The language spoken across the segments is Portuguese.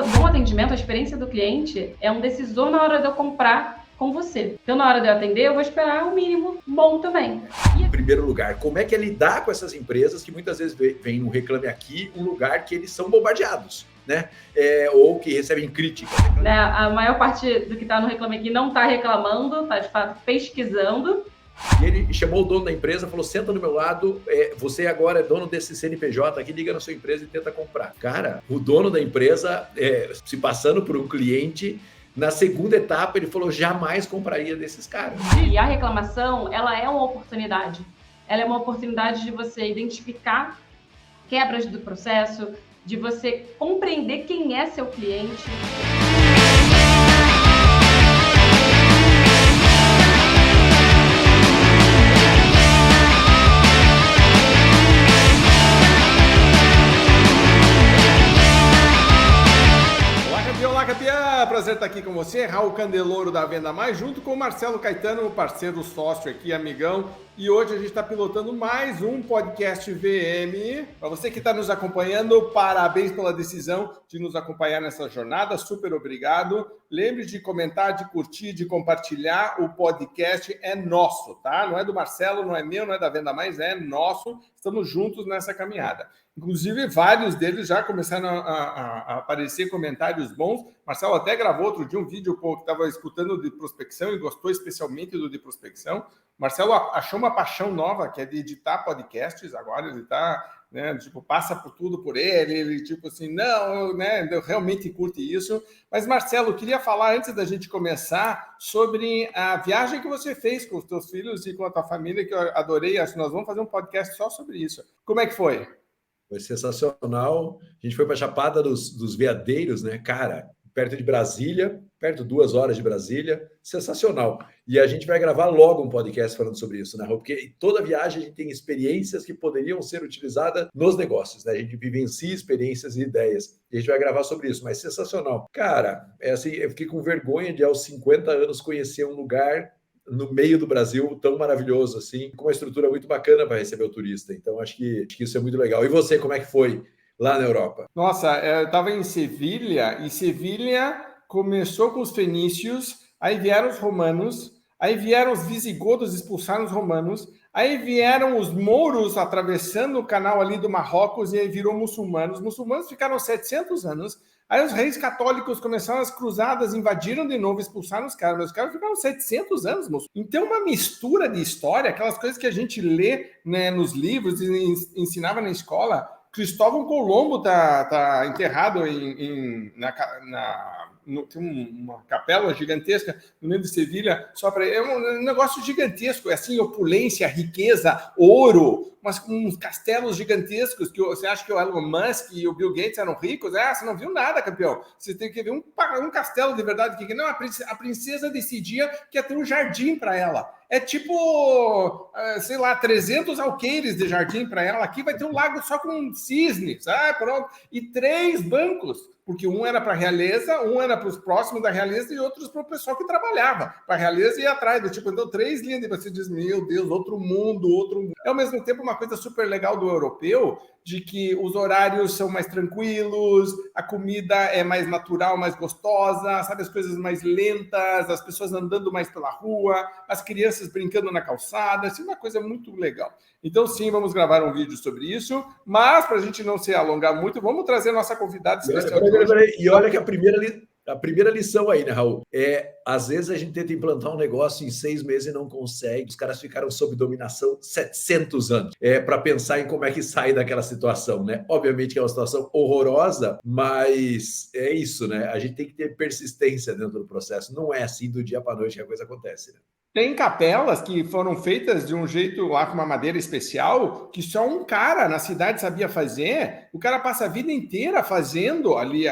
bom atendimento, a experiência do cliente é um decisor na hora de eu comprar com você. Então, na hora de eu atender, eu vou esperar o mínimo bom também. Em primeiro lugar, como é que é lidar com essas empresas que muitas vezes vêm no Reclame Aqui, um lugar que eles são bombardeados, né? Ou que recebem críticas. Né? A maior parte do que está no Reclame Aqui não está reclamando, está de fato pesquisando. E ele chamou o dono da empresa, falou, senta no meu lado, você agora é dono desse CNPJ aqui, liga na sua empresa e tenta comprar. Cara, o dono da empresa, se passando por um cliente, na segunda etapa ele falou, jamais compraria desses caras. E a reclamação, ela é uma oportunidade. Ela é uma oportunidade de você identificar quebras do processo, de você compreender quem é seu cliente. Olá, campeã! Prazer estar aqui com você, Raul Candeloro da Venda Mais, junto com o Marcelo Caetano, parceiro sócio aqui, amigão. E hoje a gente está pilotando mais um podcast VM. Para você que está nos acompanhando, parabéns pela decisão de nos acompanhar nessa jornada, super obrigado. Lembre de comentar, de curtir, de compartilhar. O podcast é nosso, tá? Não é do Marcelo, não é meu, não é da Venda Mais, é nosso. Estamos juntos nessa caminhada. Inclusive, vários deles já começaram a aparecer comentários bons. Marcelo até gravou outro dia um vídeo que estava escutando de prospecção e gostou especialmente do de prospecção. Marcelo achou uma paixão nova, que é de editar podcasts. Agora ele está, né, tipo, passa por tudo por ele tipo assim, não, eu realmente curto isso. Mas, Marcelo, queria falar, antes da gente começar, sobre a viagem que você fez com os teus filhos e com a tua família, que eu adorei. Acho que nós vamos fazer um podcast só sobre isso. Como é que foi? Foi sensacional. A gente foi para a Chapada dos Veadeiros, né? Cara, perto de Brasília, perto 2 horas de Brasília. Sensacional. E a gente vai gravar logo um podcast falando sobre isso, né, Raul? Porque toda viagem a gente tem experiências que poderiam ser utilizadas nos negócios, né? A gente vivencia experiências e ideias. E a gente vai gravar sobre isso, mas sensacional. Cara, assim, eu fiquei com vergonha de aos 50 anos conhecer um lugar no meio do Brasil, tão maravilhoso assim, com uma estrutura muito bacana para receber o turista. Então, acho que isso é muito legal. E você, como é que foi lá na Europa? Nossa, eu estava em Sevilha, e Sevilha começou com os fenícios, aí vieram os romanos, aí vieram os visigodos, expulsaram os romanos, aí vieram os mouros atravessando o canal ali do Marrocos, e aí virou muçulmanos. Os muçulmanos ficaram 700 anos, aí os reis católicos começaram as cruzadas, invadiram de novo, expulsaram os caras, mas os caras ficaram 700 anos, moço. Então, uma mistura de história, aquelas coisas que a gente lê, né, nos livros e ensinava na escola. Cristóvão Colombo tá enterrado tem uma capela gigantesca no meio de Sevilha, é um negócio gigantesco, é assim, opulência, riqueza, ouro, uns castelos gigantescos, que você acha que o Elon Musk e o Bill Gates eram ricos? Você não viu nada, campeão. Você tem que ver um castelo de verdade, que não, a princesa decidia que ia ter um jardim para ela. É tipo, sei lá, 300 alqueires de jardim para ela. Aqui vai ter um lago só com cisnes, pronto. E 3 bancos, porque um era para a realeza, um era para os próximos da realeza e outros para o pessoal que trabalhava. Para a realeza e atrás, então 3 linhas, e você diz, meu Deus, outro mundo. É ao mesmo tempo uma coisa super legal do europeu, de que os horários são mais tranquilos, a comida é mais natural, mais gostosa, sabe, as coisas mais lentas, as pessoas andando mais pela rua, as crianças brincando na calçada, assim, uma coisa muito legal. Então, sim, vamos gravar um vídeo sobre isso, mas para a gente não se alongar muito, vamos trazer nossa convidada especial. E olha que a primeira lição aí, né, Raul? Às vezes a gente tenta implantar um negócio em 6 meses e não consegue. Os caras ficaram sob dominação 700 anos para pensar em como é que sai daquela situação, né? Obviamente que é uma situação horrorosa, mas é isso, né? A gente tem que ter persistência dentro do processo. Não é assim do dia para a noite que a coisa acontece, né? Tem capelas que foram feitas de um jeito lá com uma madeira especial que só um cara na cidade sabia fazer. O cara passa a vida inteira fazendo ali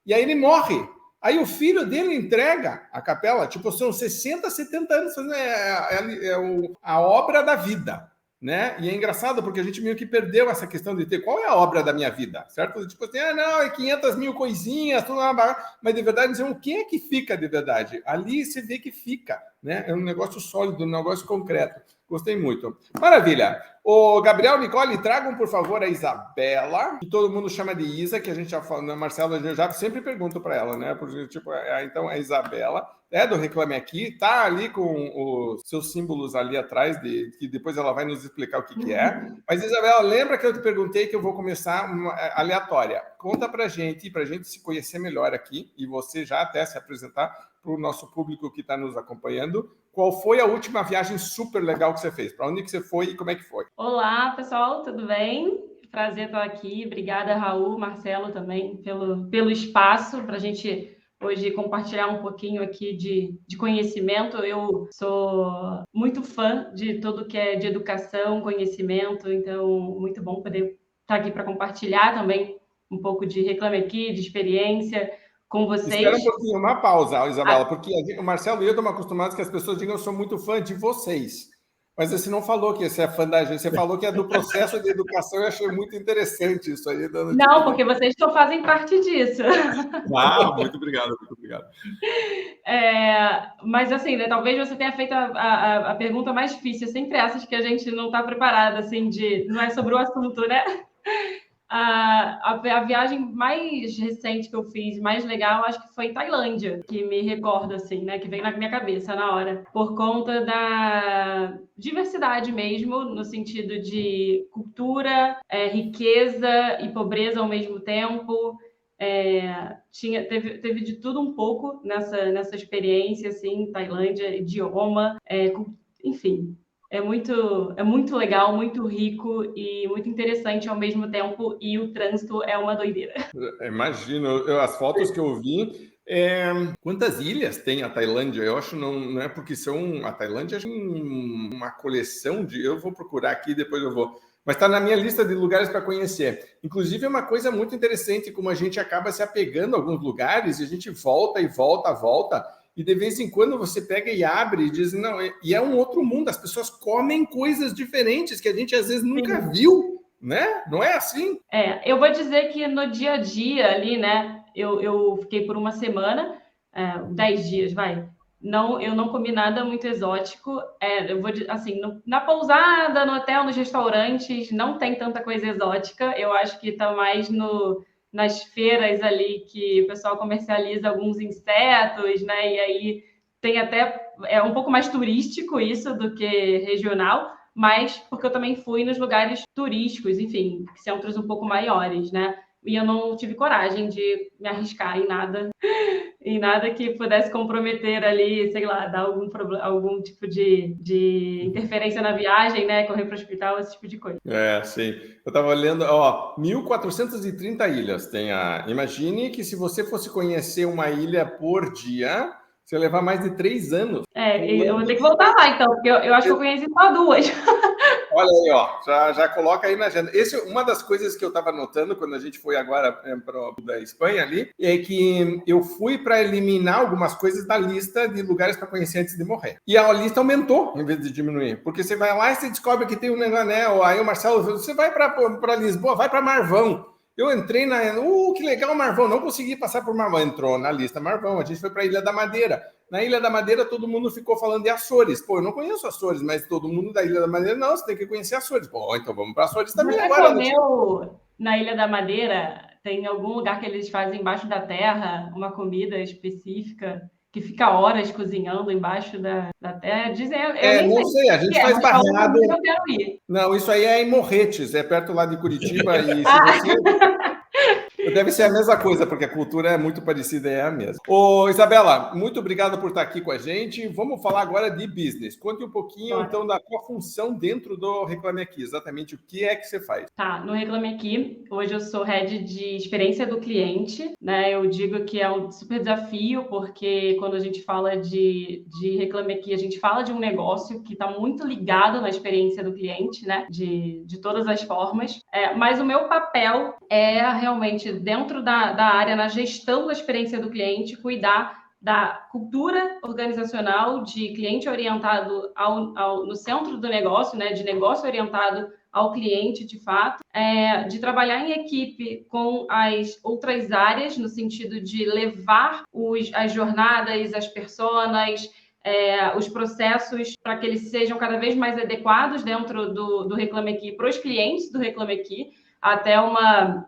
e aí ele morre. Aí o filho dele entrega a capela, tipo, são 60, 70 anos fazendo a obra da vida, né? E é engraçado porque a gente meio que perdeu essa questão de ter qual é a obra da minha vida, certo? Tipo assim, não, é 500 mil coisinhas, tudo, mas de verdade, dizer, o que é que fica de verdade? Ali você vê que fica, né? É um negócio sólido, um negócio concreto. Gostei muito. Maravilha. O Gabriel, Nicole, tragam, por favor, a Isabela, que todo mundo chama de Isa, que a gente já falou, né? Marcela, eu já sempre pergunto para ela, né? Porque, tipo, então, a Isabela é do Reclame Aqui, tá ali com os seus símbolos ali atrás, que depois ela vai nos explicar o que é. Mas, Isabela, lembra que eu te perguntei que eu vou começar uma aleatória. Conta pra gente se conhecer melhor aqui, e você já até se apresentar para o nosso público que está nos acompanhando. Qual foi a última viagem super legal que você fez? Para onde que você foi e como é que foi? Olá, pessoal, tudo bem? Prazer estar aqui. Obrigada, Raul, Marcelo também, pelo espaço para a gente hoje compartilhar um pouquinho aqui de conhecimento. Eu sou muito fã de tudo que é de educação, conhecimento, então muito bom poder estar aqui para compartilhar também um pouco de Reclame Aqui, de experiência com vocês. Espera um pouquinho, uma pausa, Isabela, porque o Marcelo e eu estamos acostumados que as pessoas digam que eu sou muito fã de vocês. Mas você não falou que você é fã da gente, você falou que é do processo de educação. Eu achei muito interessante isso aí. Não, porque vocês só fazem parte disso. Ah, muito obrigado, muito obrigado. Mas assim, né, talvez você tenha feito a pergunta mais difícil, sempre essas que a gente não está preparada, assim, não é sobre o assunto, né? A viagem mais recente que eu fiz, mais legal, acho que foi em Tailândia, que me recordo, assim, né? Que veio na minha cabeça na hora. Por conta da diversidade mesmo, no sentido de cultura, riqueza e pobreza ao mesmo tempo. Teve de tudo um pouco nessa experiência, assim, Tailândia, idioma, enfim. É muito legal, muito rico e muito interessante ao mesmo tempo, e o trânsito é uma doideira. Imagino, as fotos que eu vi. Quantas ilhas tem a Tailândia? Eu acho não é porque a Tailândia é uma coleção de. Eu vou procurar aqui, depois eu vou. Mas está na minha lista de lugares para conhecer. Inclusive, é uma coisa muito interessante como a gente acaba se apegando a alguns lugares e a gente volta e volta. E de vez em quando você pega e abre e diz, não, e é um outro mundo. As pessoas comem coisas diferentes que a gente às vezes nunca viu, né? Não é assim? Eu vou dizer que no dia a dia ali, né? Eu fiquei por uma semana, 10 dias, vai. Não, eu não comi nada muito exótico. Eu vou assim, na pousada, no hotel, nos restaurantes, não tem tanta coisa exótica. Eu acho que está mais nas feiras ali que o pessoal comercializa alguns insetos, né? E aí tem até um pouco mais turístico isso do que regional, mas porque eu também fui nos lugares turísticos, enfim, centros um pouco maiores, né? E eu não tive coragem de me arriscar em nada que pudesse comprometer ali, sei lá, dar algum tipo de interferência na viagem, né? Correr para o hospital, esse tipo de coisa. Sim. Eu estava olhando, 1.430 ilhas tem Imagine que se você fosse conhecer uma ilha por dia, você ia levar mais de 3 anos. Eu vou ter que voltar lá, então, porque eu acho que eu conheci só 2. Olha aí, já coloca aí na agenda. Uma das coisas que eu estava notando quando a gente foi agora para da Espanha ali, é que eu fui para eliminar algumas coisas da lista de lugares para conhecer antes de morrer. E a lista aumentou em vez de diminuir. Porque você vai lá e você descobre que tem um negócio, né? Aí o Marcelo, você vai para Lisboa, vai para Marvão. Eu entrei que legal, Marvão. Não consegui passar por Marvão. Entrou na lista Marvão. A gente foi para a Ilha da Madeira. Na Ilha da Madeira, todo mundo ficou falando de Açores. Pô, eu não conheço Açores, mas todo mundo da Ilha da Madeira, não, você tem que conhecer Açores. Pô, então vamos para Açores também agora. Comeu na Ilha da Madeira? Tem algum lugar que eles fazem embaixo da terra, uma comida específica, que fica horas cozinhando embaixo da terra? Dizem, eu nem não sei, a gente faz barreado. Eu quero ir. Não, isso aí é em Morretes, é perto lá de Curitiba. E se você... Deve ser a mesma coisa, porque a cultura é muito parecida, é a mesma. Ô, Isabela, muito obrigado por estar aqui com a gente. Vamos falar agora de business. Conte um pouquinho, então, da tua função dentro do Reclame Aqui. Exatamente o que é que você faz? Tá, no Reclame Aqui, hoje eu sou head de experiência do cliente, né? Eu digo que é um super desafio, porque quando a gente fala de Reclame Aqui, a gente fala de um negócio que está muito ligado na experiência do cliente, né? De todas as formas. Mas o meu papel é realmente dentro da área, na gestão da experiência do cliente, cuidar da cultura organizacional de cliente orientado no centro do negócio, né, de negócio orientado ao cliente, de fato, de trabalhar em equipe com as outras áreas, no sentido de levar as jornadas, as personas, os processos para que eles sejam cada vez mais adequados dentro do Reclame Aqui para os clientes do Reclame Aqui, até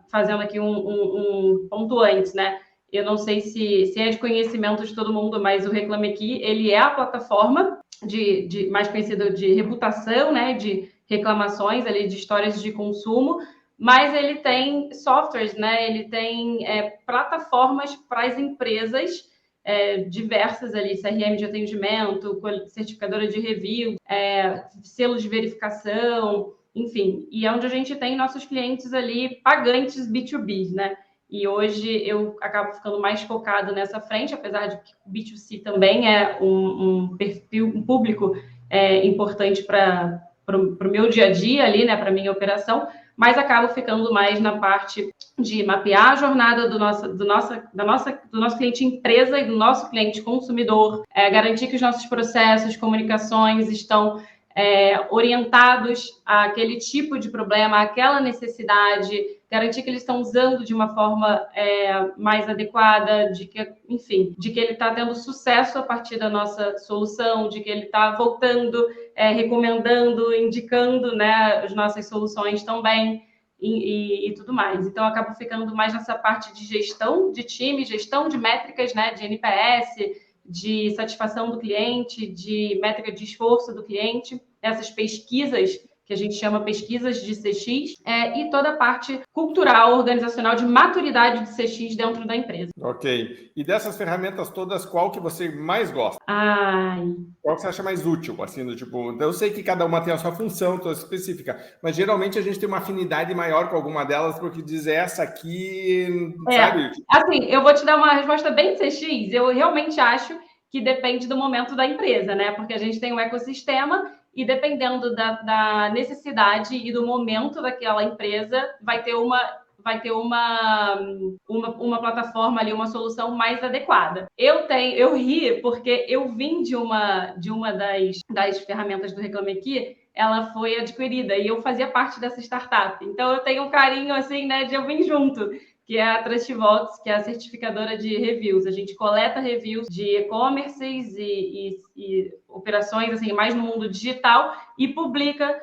fazendo aqui um ponto antes, né? Eu não sei se é de conhecimento de todo mundo, mas o Reclame Aqui, ele é a plataforma mais conhecida de reputação, né? De reclamações ali, de histórias de consumo, mas ele tem softwares, né? Ele tem plataformas para as empresas diversas ali, CRM de atendimento, certificadora de review, selo de verificação, enfim, e é onde a gente tem nossos clientes ali pagantes B2B, né? E hoje eu acabo ficando mais focado nessa frente, apesar de que o B2C também é um perfil, um público importante para o meu dia a dia ali, né, para a minha operação, mas acabo ficando mais na parte de mapear a jornada do nosso cliente empresa e do nosso cliente consumidor, garantir que os nossos processos, comunicações estão orientados àquele tipo de problema, àquela necessidade, garantir que eles estão usando de uma forma mais adequada, de que ele está tendo sucesso a partir da nossa solução, de que ele está voltando, recomendando, indicando, né, as nossas soluções também e tudo mais. Então, eu acabo ficando mais nessa parte de gestão de time, gestão de métricas, né, de NPS, de satisfação do cliente, de métrica de esforço do cliente, essas pesquisas que a gente chama pesquisas de CX, e toda a parte cultural, organizacional, de maturidade de CX dentro da empresa. Ok. E dessas ferramentas todas, qual que você mais gosta? Qual que você acha mais útil? Assim, eu sei que cada uma tem a sua função toda específica, mas geralmente a gente tem uma afinidade maior com alguma delas, porque diz essa aqui, sabe? Assim, eu vou te dar uma resposta bem CX. Eu realmente acho que depende do momento da empresa, né? Porque a gente tem um ecossistema e dependendo da necessidade e do momento daquela empresa, vai ter uma plataforma ali, uma solução mais adequada. Eu ri porque eu vim de uma das ferramentas do Reclame Aqui, ela foi adquirida e eu fazia parte dessa startup. Então eu tenho um carinho assim, né, de eu vim junto, que é a Trustvox, que é a certificadora de reviews. A gente coleta reviews de e-commerces e operações assim mais no mundo digital e publica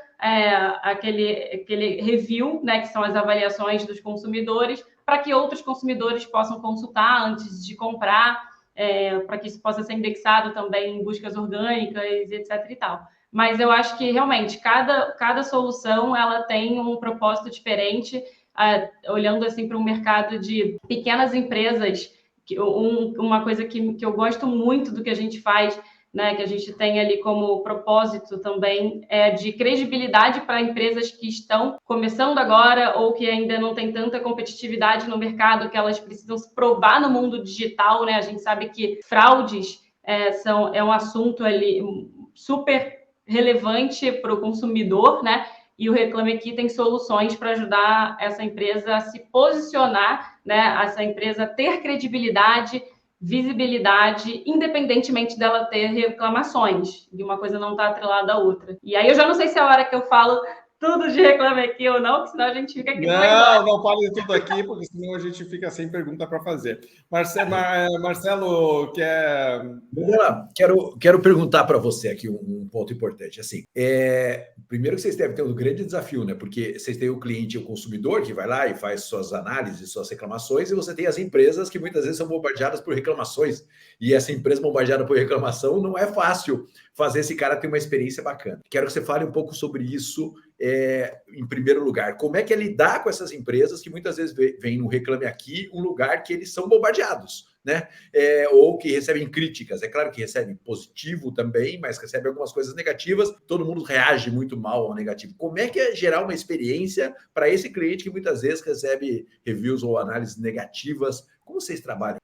aquele review, né, que são as avaliações dos consumidores, para que outros consumidores possam consultar antes de comprar, para que isso possa ser indexado também em buscas orgânicas, etc. e tal. Mas eu acho que realmente cada solução ela tem um propósito diferente. Olhando assim para um mercado de pequenas empresas, uma coisa que eu gosto muito do que a gente faz, né, que a gente tem ali como propósito também, é de credibilidade para empresas que estão começando agora ou que ainda não tem tanta competitividade no mercado, que elas precisam se provar no mundo digital, né? A gente sabe que fraudes é um assunto ali super relevante para o consumidor, né? E o Reclame Aqui tem soluções para ajudar essa empresa a se posicionar, né? Essa empresa a ter credibilidade, visibilidade, independentemente dela ter reclamações, e uma coisa não está atrelada à outra. E aí eu já não sei se é a hora que eu falo tudo de Reclame Aqui ou não, porque senão a gente fica aqui. Não fale tudo aqui, porque senão a gente fica sem pergunta para fazer. Marcelo, quer... Vamos lá. Quero perguntar para você aqui um ponto importante. Assim, primeiro que vocês devem ter um grande desafio, né? Porque vocês têm o cliente, o consumidor, que vai lá e faz suas análises, suas reclamações, e você tem as empresas que muitas vezes são bombardeadas por reclamações. E essa empresa bombardeada por reclamação não é fácil fazer esse cara ter uma experiência bacana. Quero que você fale um pouco sobre isso. Em primeiro lugar, como é que é lidar com essas empresas que muitas vezes vêm no Reclame Aqui, um lugar que eles são bombardeados, né? Ou que recebem críticas. É claro que recebem positivo também, mas recebem algumas coisas negativas. Todo mundo reage muito mal ao negativo. Como é que é gerar uma experiência para esse cliente que muitas vezes recebe reviews ou análises negativas? Como vocês trabalham?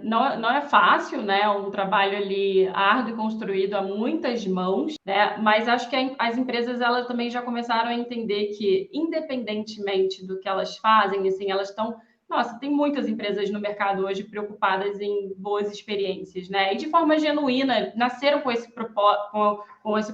Não é fácil, né? É um trabalho ali árduo e construído a muitas mãos, né? Mas acho que as empresas elas também já começaram a entender que, independentemente do que elas fazem, assim, elas estão... Nossa, tem muitas empresas no mercado hoje preocupadas em boas experiências, né? E de forma genuína, nasceram com esse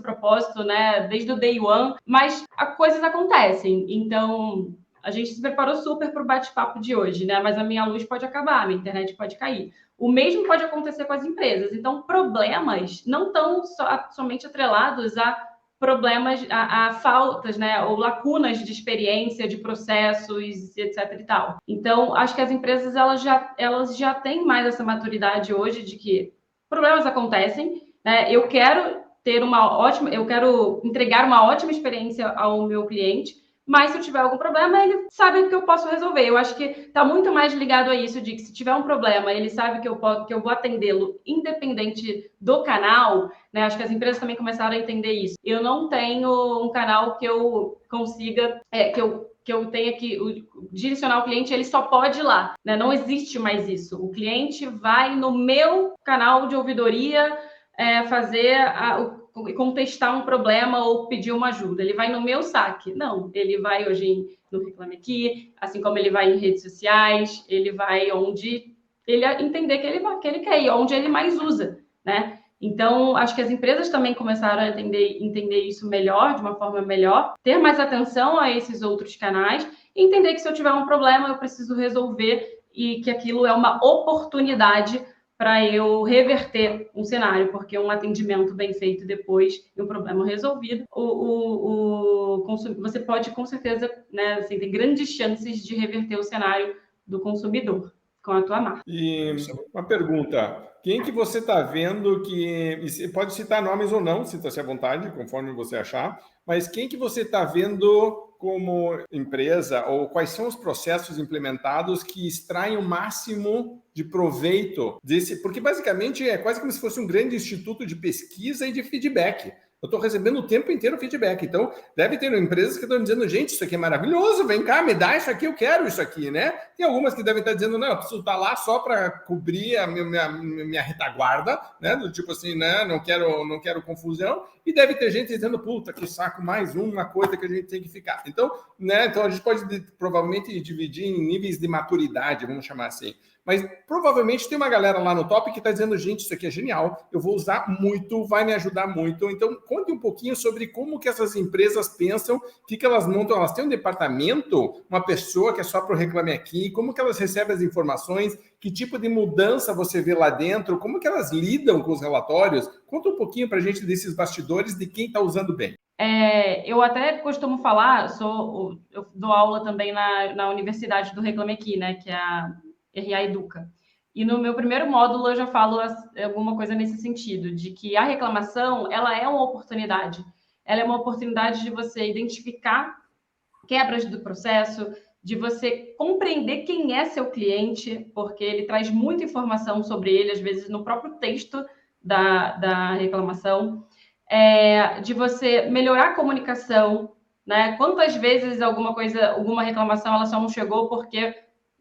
propósito, né? Desde o day one, mas as coisas acontecem. Então, a gente se preparou super para o bate-papo de hoje, né? Mas a minha luz pode acabar, a minha internet pode cair. O mesmo pode acontecer com as empresas. Então, problemas não estão somente atrelados a problemas, a faltas, né? Ou lacunas de experiência, de processos, etc. e tal. Então, acho que as empresas elas já têm mais essa maturidade hoje de que problemas acontecem, né? Eu quero entregar uma ótima experiência ao meu cliente, mas se eu tiver algum problema, ele sabe que eu posso resolver. Eu acho que está muito mais ligado a isso, de que se tiver um problema, ele sabe que eu vou atendê-lo independente do canal, né? Acho que as empresas também começaram a entender isso. Eu não tenho um canal que eu consiga, que eu tenha que direcionar o cliente, ele só pode ir lá, né? Não existe mais isso. O cliente vai no meu canal de ouvidoria contestar um problema ou pedir uma ajuda. Ele vai no meu saque. Não, ele vai hoje no Reclame Aqui, assim como ele vai em redes sociais, ele vai onde ele entender que ele quer ir, onde ele mais usa, né? Então, acho que as empresas também começaram a entender isso melhor, de uma forma melhor, ter mais atenção a esses outros canais e entender que se eu tiver um problema, eu preciso resolver e que aquilo é uma oportunidade para eu reverter um cenário, porque um atendimento bem feito depois e um problema resolvido, você pode, com certeza, né, assim, tem grandes chances de reverter o cenário do consumidor com a tua marca. E uma pergunta, quem que você está vendo que... Pode citar nomes ou não, sinta-se à vontade, conforme você achar, mas quem que você está vendo como empresa, ou quais são os processos implementados que extraem o máximo de proveito desse... Porque, basicamente, é quase como se fosse um grande instituto de pesquisa e de feedback. Eu estou recebendo o tempo inteiro feedback. Então, deve ter empresas que estão dizendo, gente, isso aqui é maravilhoso, vem cá, me dá isso aqui, eu quero isso aqui, né? Tem algumas que devem estar dizendo, não, eu preciso estar lá só para cobrir a minha retaguarda, né? Do tipo assim, né? Não quero confusão. E deve ter gente dizendo, puta, que saco, mais uma coisa que a gente tem que ficar. Então, né? Então, a gente pode provavelmente dividir em níveis de maturidade, vamos chamar assim. Mas provavelmente tem uma galera lá no top que está dizendo, gente, isso aqui é genial, eu vou usar muito, vai me ajudar muito. Então, conte um pouquinho sobre como que essas empresas pensam, o que elas montam. Elas têm um departamento, uma pessoa que é só para o Reclame Aqui, como que elas recebem as informações, que tipo de mudança você vê lá dentro, como que elas lidam com os relatórios. Conta um pouquinho para a gente desses bastidores de quem está usando bem. Eu até costumo falar, eu dou aula também na Universidade do Reclame Aqui, né, que é a RA Educa. E no meu primeiro módulo eu já falo alguma coisa nesse sentido, de que a reclamação, ela é uma oportunidade. Ela é uma oportunidade de você identificar quebras do processo, de você compreender quem é seu cliente, porque ele traz muita informação sobre ele, às vezes no próprio texto da reclamação, de você melhorar a comunicação, né? Quantas vezes alguma reclamação, ela só não chegou porque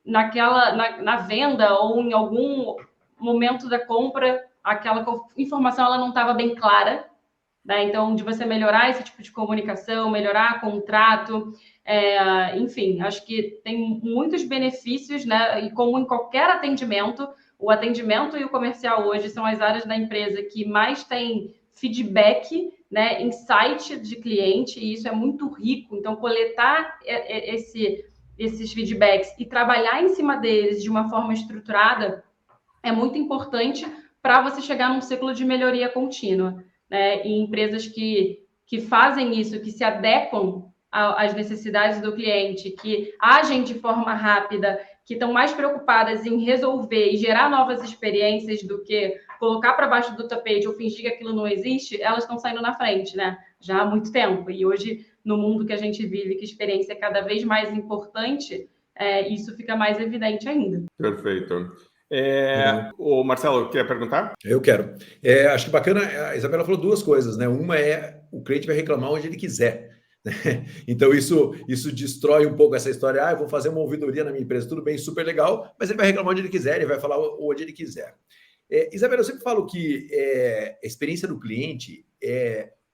na venda ou em algum momento da compra, aquela informação ela não estava bem clara, né? Então, de você melhorar esse tipo de comunicação, melhorar contrato, enfim, acho que tem muitos benefícios, né? E como em qualquer atendimento, o atendimento e o comercial hoje são as áreas da empresa que mais tem feedback, né? Insight de cliente, e isso é muito rico. Então, coletar esses feedbacks e trabalhar em cima deles de uma forma estruturada é muito importante para você chegar num ciclo de melhoria contínua, né? E empresas que fazem isso, que se adequam às necessidades do cliente, que agem de forma rápida, que estão mais preocupadas em resolver e gerar novas experiências do que colocar para baixo do tapete ou fingir que aquilo não existe, elas estão saindo na frente, né? Já há muito tempo. E hoje, no mundo que a gente vive, que a experiência é cada vez mais importante, isso fica mais evidente ainda. Perfeito. O Marcelo, quer perguntar? Eu quero. Acho que bacana, a Isabela falou duas coisas, né? Uma é o cliente vai reclamar onde ele quiser. Né? Então, isso destrói um pouco essa história. Eu vou fazer uma ouvidoria na minha empresa, tudo bem, super legal, mas ele vai reclamar onde ele quiser, ele vai falar onde ele quiser. Isabela, eu sempre falo que a experiência do cliente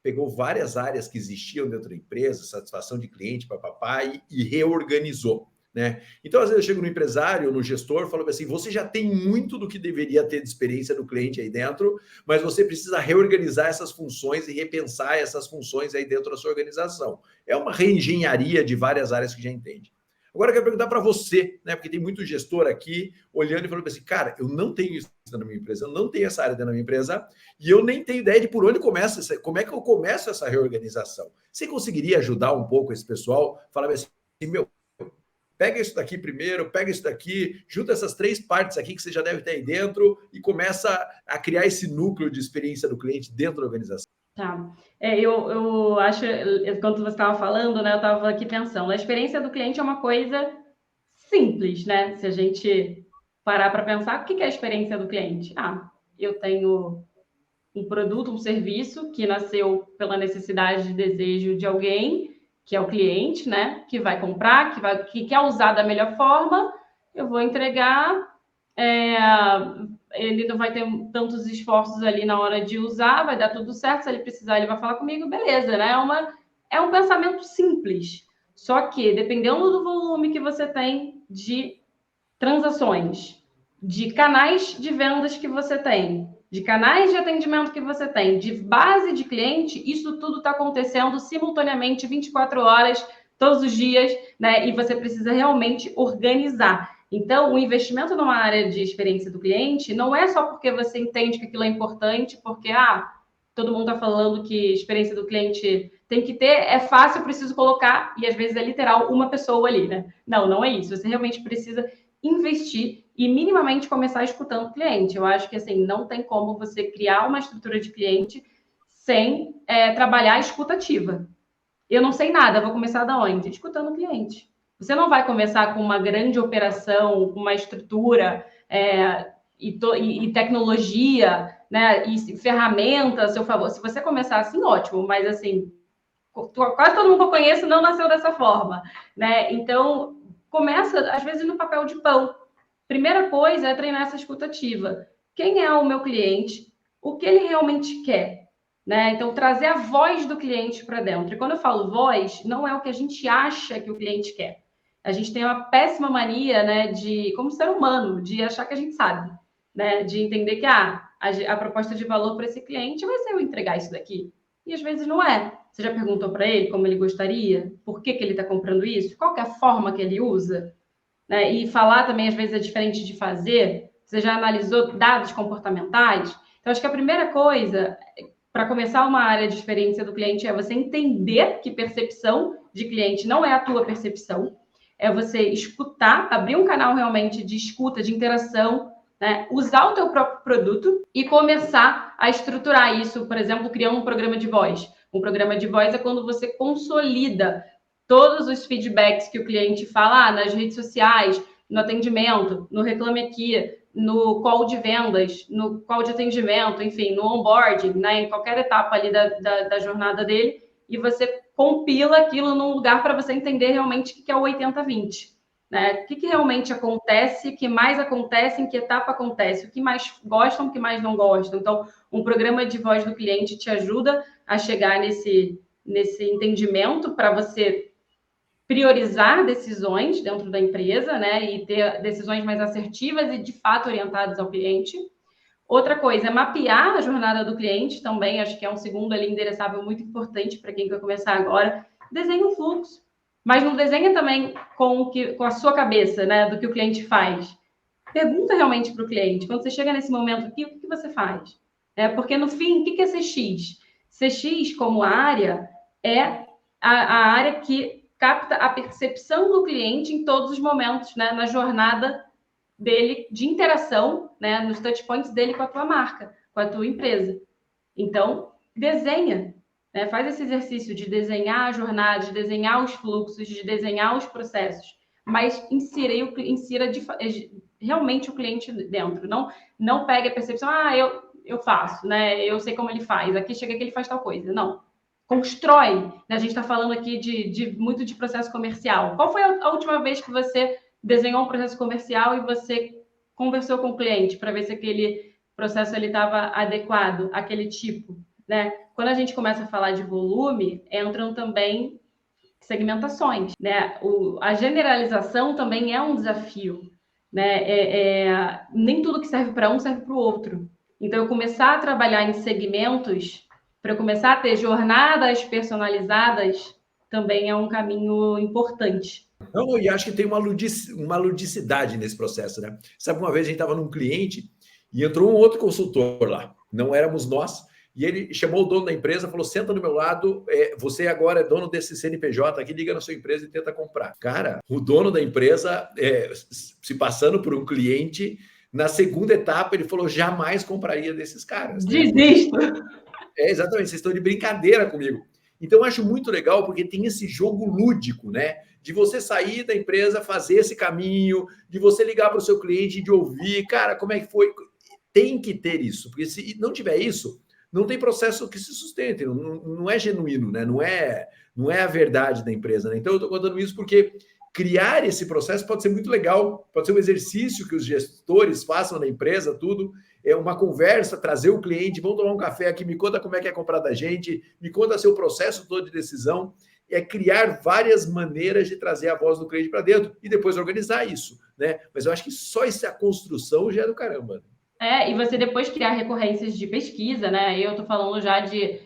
pegou várias áreas que existiam dentro da empresa, satisfação de cliente, papapá, e reorganizou. Né? Então, às vezes eu chego no empresário, no gestor, falo assim, você já tem muito do que deveria ter de experiência do cliente aí dentro, mas você precisa reorganizar essas funções e repensar essas funções aí dentro da sua organização. É uma reengenharia de várias áreas que já entende. Agora eu quero perguntar para você, né? Porque tem muito gestor aqui olhando e falando assim, cara, eu não tenho isso na minha empresa, eu não tenho essa área dentro da minha empresa e eu nem tenho ideia de por onde começa, como é que eu começo essa reorganização. Você conseguiria ajudar um pouco esse pessoal? Falar assim, meu, pega isso daqui primeiro, pega isso daqui, junta essas 3 partes aqui que você já deve ter aí dentro e começa a criar esse núcleo de experiência do cliente dentro da organização. Tá. Eu acho, quando você estava falando, né, eu estava aqui pensando, a experiência do cliente é uma coisa simples, né? Se a gente parar para pensar, o que é a experiência do cliente? Eu tenho um produto, um serviço que nasceu pela necessidade de desejo de alguém, que é o cliente, né? Que vai comprar, que quer usar da melhor forma, eu vou entregar, ele não vai ter tantos esforços ali na hora de usar, vai dar tudo certo, se ele precisar, ele vai falar comigo, beleza, né? É um pensamento simples, só que dependendo do volume que você tem de transações, de canais de vendas que você tem, de canais de atendimento que você tem, de base de cliente, isso tudo está acontecendo simultaneamente, 24 horas, todos os dias, né? E você precisa realmente organizar. Então, o investimento numa área de experiência do cliente não é só porque você entende que aquilo é importante, porque todo mundo está falando que experiência do cliente tem que ter, é fácil, preciso colocar, e às vezes é literal uma pessoa ali, né? Não é isso. Você realmente precisa investir e minimamente começar escutando o cliente. Eu acho que assim, não tem como você criar uma estrutura de cliente sem trabalhar a escuta ativa. Eu não sei nada, vou começar da onde? Escutando o cliente. Você não vai começar com uma grande operação, com uma estrutura e tecnologia, né, e ferramenta a seu favor. Se você começar assim, ótimo, mas assim, quase todo mundo que eu conheço não nasceu dessa forma, né? Então, começa, às vezes, no papel de pão. Primeira coisa é treinar essa escuta ativa. Quem é o meu cliente? O que ele realmente quer? Né? Então, trazer a voz do cliente para dentro. E quando eu falo voz, não é o que a gente acha que o cliente quer. A gente tem uma péssima mania, né, como ser humano, de achar que a gente sabe, né? De entender que a proposta de valor para esse cliente vai ser eu entregar isso daqui. E às vezes não é. Você já perguntou para ele como ele gostaria? Por que ele está comprando isso? Qual que é a forma que ele usa? Né? E falar também, às vezes, é diferente de fazer. Você já analisou dados comportamentais? Então, acho que a primeira coisa, para começar uma área de experiência do cliente, é você entender que percepção de cliente não é a tua percepção. É você escutar, abrir um canal realmente de escuta, de interação, né? Usar o teu próprio produto e começar a estruturar isso, por exemplo, criando um programa de voz. Um programa de voz é quando você consolida todos os feedbacks que o cliente fala nas redes sociais, no atendimento, no Reclame Aqui, no call de vendas, no call de atendimento, enfim, no onboarding, né, em qualquer etapa ali da jornada dele, e você compila aquilo num lugar para você entender realmente o que é o 80-20. Né? O que realmente acontece, o que mais acontece, em que etapa acontece, o que mais gostam, o que mais não gostam. Então, um programa de voz do cliente te ajuda a chegar nesse entendimento para você priorizar decisões dentro da empresa, né, e ter decisões mais assertivas e, de fato, orientadas ao cliente. Outra coisa é mapear a jornada do cliente também, acho que é um segundo ali endereçável muito importante para quem quer começar agora. Desenha um fluxo, mas não desenha também com a sua cabeça, né, do que o cliente faz. Pergunta realmente para o cliente, quando você chega nesse momento aqui, o que você faz? Porque, no fim, o que é CX? CX, como área, é a área que capta a percepção do cliente em todos os momentos, né, na jornada dele de interação, né, nos touchpoints dele com a tua marca, com a tua empresa. Então, desenha, né, faz esse exercício de desenhar a jornada, de desenhar os fluxos, de desenhar os processos, mas insira realmente o cliente dentro. Não pegue a percepção, eu faço, né, eu sei como ele faz, aqui chega que ele faz tal coisa. Não. Constrói. Né? A gente está falando aqui muito de processo comercial. Qual foi a última vez que você desenhou um processo comercial e você conversou com o cliente para ver se aquele processo estava adequado, aquele tipo? Né? Quando a gente começa a falar de volume, entram também segmentações. Né? A generalização também é um desafio. Né? Nem tudo que serve para um serve para o outro. Então, eu começar a trabalhar em segmentos para eu começar a ter jornadas personalizadas, também é um caminho importante. Não, e acho que tem uma ludicidade nesse processo, né? Sabe, uma vez a gente estava num cliente e entrou um outro consultor lá, não éramos nós, e ele chamou o dono da empresa, falou: senta do meu lado, você agora é dono desse CNPJ aqui, liga na sua empresa e tenta comprar. Cara, o dono da empresa, se passando por um cliente, na segunda etapa ele falou: jamais compraria desses caras. Né? Desisto. Exatamente, vocês estão de brincadeira comigo. Então, eu acho muito legal porque tem esse jogo lúdico, né? De você sair da empresa, fazer esse caminho, de você ligar para o seu cliente, de ouvir, cara, como é que foi? Tem que ter isso, porque se não tiver isso, não tem processo que se sustente, não é genuíno, né? Não é a verdade da empresa, né? Então, eu estou contando isso porque criar esse processo pode ser muito legal, pode ser um exercício que os gestores façam na empresa, tudo, é uma conversa, trazer o cliente, vamos tomar um café aqui, me conta como é que é comprar da gente, me conta seu processo todo de decisão, é criar várias maneiras de trazer a voz do cliente para dentro e depois organizar isso, né? Mas eu acho que só essa construção já é do caramba. E você depois criar recorrências de pesquisa, né? Eu estou falando já de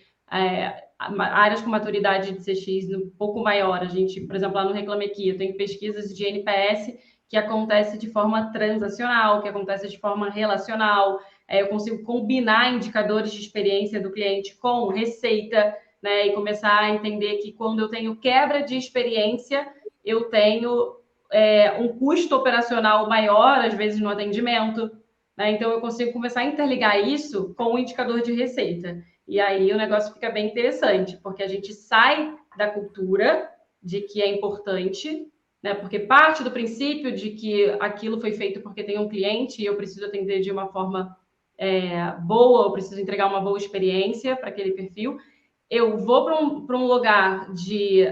áreas com maturidade de CX um pouco maior. A gente, por exemplo, lá no Reclame Aqui, eu tenho pesquisas de NPS que acontece de forma transacional, que acontece de forma relacional. Eu consigo combinar indicadores de experiência do cliente com receita, né? E começar a entender que quando eu tenho quebra de experiência, eu tenho um custo operacional maior, às vezes, no atendimento. Né? Então, eu consigo começar a interligar isso com o indicador de receita. E aí o negócio fica bem interessante, porque a gente sai da cultura de que é importante, né? Porque parte do princípio de que aquilo foi feito porque tem um cliente e eu preciso atender de uma forma boa, eu preciso entregar uma boa experiência para aquele perfil. Eu vou para um lugar de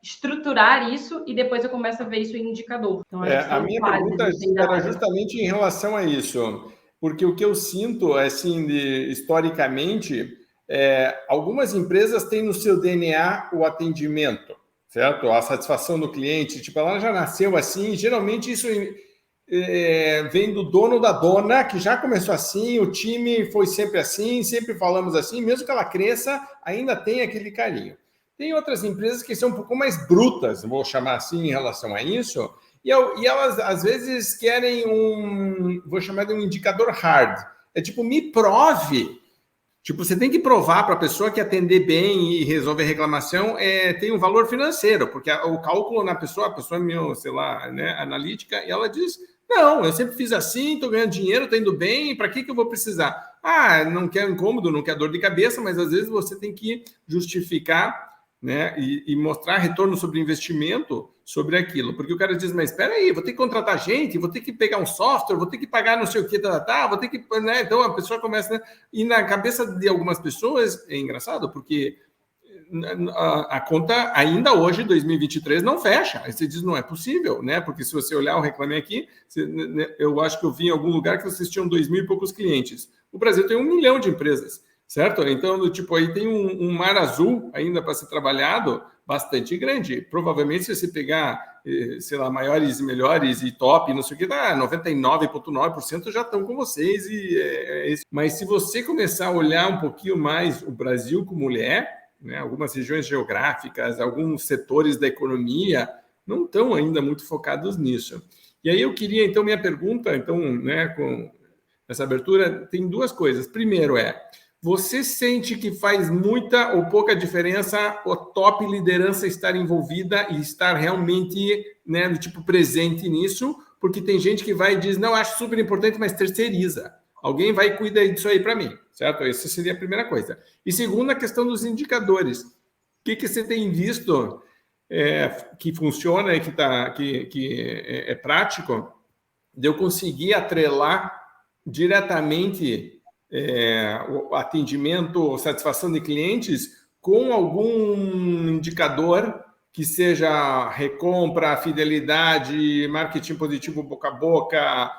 estruturar isso e depois eu começo a ver isso em indicador. Então, a minha pergunta era justamente em relação a isso, porque o que eu sinto, assim, historicamente, algumas empresas têm no seu DNA o atendimento, certo? A satisfação do cliente, tipo, ela já nasceu assim, geralmente isso vem do dono da dona, que já começou assim, o time foi sempre assim, sempre falamos assim, mesmo que ela cresça, ainda tem aquele carinho. Tem outras empresas que são um pouco mais brutas, vou chamar assim, em relação a isso, e elas, às vezes, querem vou chamar de um indicador hard. É tipo, me prove. Tipo, você tem que provar para a pessoa que atender bem e resolver reclamação tem um valor financeiro, porque o cálculo na pessoa, a pessoa é meio, sei lá, né, analítica, e ela diz, não, eu sempre fiz assim, estou ganhando dinheiro, estou indo bem, para que eu vou precisar? Não quer incômodo, não quer dor de cabeça, mas às vezes você tem que justificar, né, e mostrar retorno sobre investimento sobre aquilo, porque o cara diz, mas espera aí, vou ter que contratar gente, vou ter que pegar um software, vou ter que pagar não sei o que, vou ter que, né? Então a pessoa começa, né? E na cabeça de algumas pessoas é engraçado, porque a conta ainda hoje, 2023, não fecha. Aí você diz, não é possível, né? Porque se você olhar o Reclame Aqui, eu acho que eu vi em algum lugar que vocês tinham 2.000 e poucos clientes. O Brasil tem 1 milhão de empresas, certo? Então, tipo, aí tem um mar azul ainda para ser trabalhado, bastante grande. Provavelmente, se você pegar, sei lá, maiores e melhores e top, não sei o que, 99,9% já estão com vocês. Mas se você começar a olhar um pouquinho mais o Brasil como mulher, né, algumas regiões geográficas, alguns setores da economia não estão ainda muito focados nisso. E aí eu queria, então, minha pergunta, então, né, com essa abertura, tem duas coisas. Primeiro você sente que faz muita ou pouca diferença o top liderança estar envolvida e estar realmente, né, do tipo presente nisso? Porque tem gente que vai e diz, não, acho super importante, mas terceiriza. Alguém vai cuidar disso aí para mim, certo? Essa seria a primeira coisa. E segunda, a questão dos indicadores. O que você tem visto que funciona e que é prático de eu conseguir atrelar diretamente o atendimento, satisfação de clientes com algum indicador que seja recompra, fidelidade, marketing positivo boca a boca,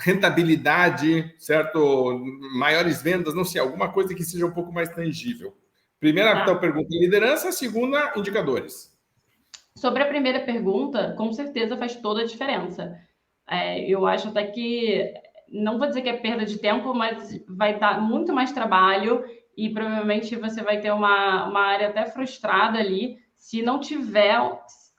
rentabilidade, certo? Maiores vendas, não sei, alguma coisa que seja um pouco mais tangível. Primeira pergunta, liderança. Segunda, indicadores. Sobre a primeira pergunta, com certeza faz toda a diferença. Eu acho até que, não vou dizer que é perda de tempo, mas vai dar muito mais trabalho e provavelmente você vai ter uma área até frustrada ali se não tiver